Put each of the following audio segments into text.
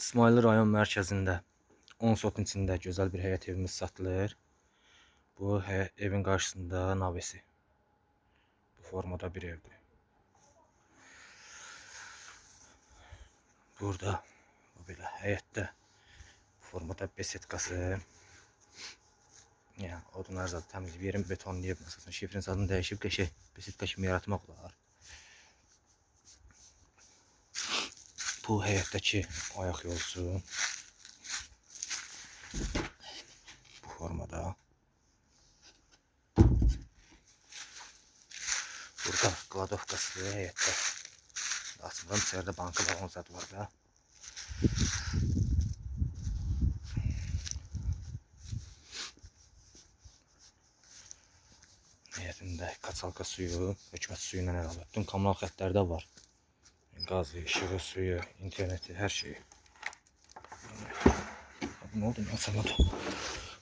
İsmail rayon mərkəzində 10 sotun içində gözəl bir həyət evimiz satılır. Bu evin qarşısında navesi. Bu formada bir evdir. Burada belə həyətdə formada besetkası. Yəni odunlar zaten təmizləyib, yerin betonlayıb, məsələn, şifrin zadını dəyişib, qəşəng besetka kimi yaratmaq olar. Bu həyətdəki ayaq yolcusu bu formada. Burada kladovkası həyətdə. Açıqdan içəridə bankı var, onun zadı var da. Həyətində kaçalka suyu, hökumət suyu ilə əlavə. Bütün kommunal xətlərdə var. Gazı, işığı, suyu, interneti, her şeyi. Ne oldu? Nasılmadı?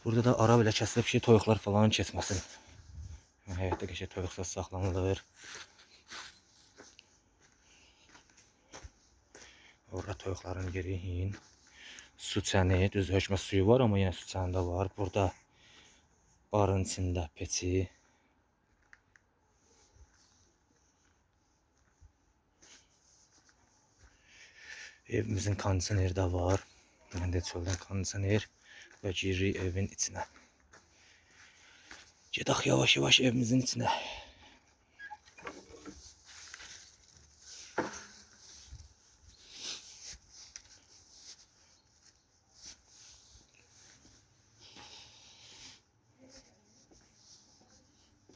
Burada da ara belə kəsilib ki, toyuqlar falan keçməsin. Həyətdə qəşəng toyuqsuz saxlanılır. Orada toyuqların yeri, su çəni, düz hökumət suyu var, amma yenə su çəni də var. Burada barın içində peçi. Evimizin kondisioneri de var. Ben de çölden kondisioner ve giririk evin içine. Gedək yavaş yavaş evimizin içine.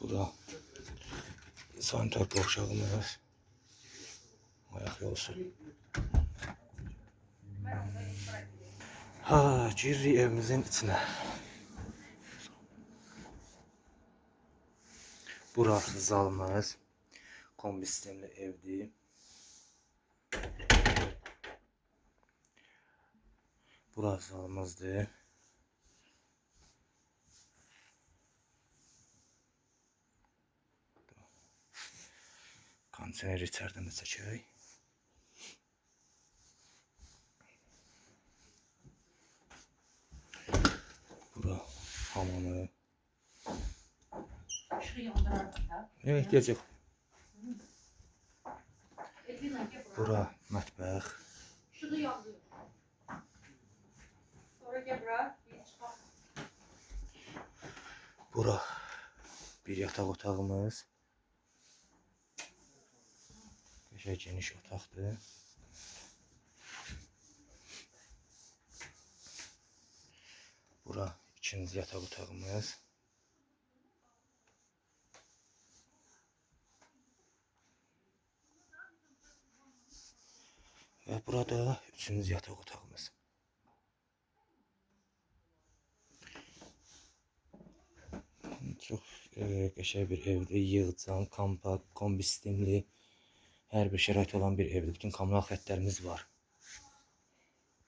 Bura sanitör boşalığımız. Ayak yolusu. Giririk evimizin içine. Bura zalımız. Kombi sistemli evdir. Bura zalımızdır. Kondisioneri içeriden de çəkək. Bura hamamı. Evet, gelecek. Bura mətbəx. Bura bir yataq otağımız. Qəşəng geniş otaqdır. Bura ikinci yataq otağımız. Ve burada üçüncü yataq otağımız. Çok qəşəng bir evdir. Yığcam, kompakt, kombi sistemli, hər bir şərait olan bir evdir. Bütün kommunal xətlərimiz var.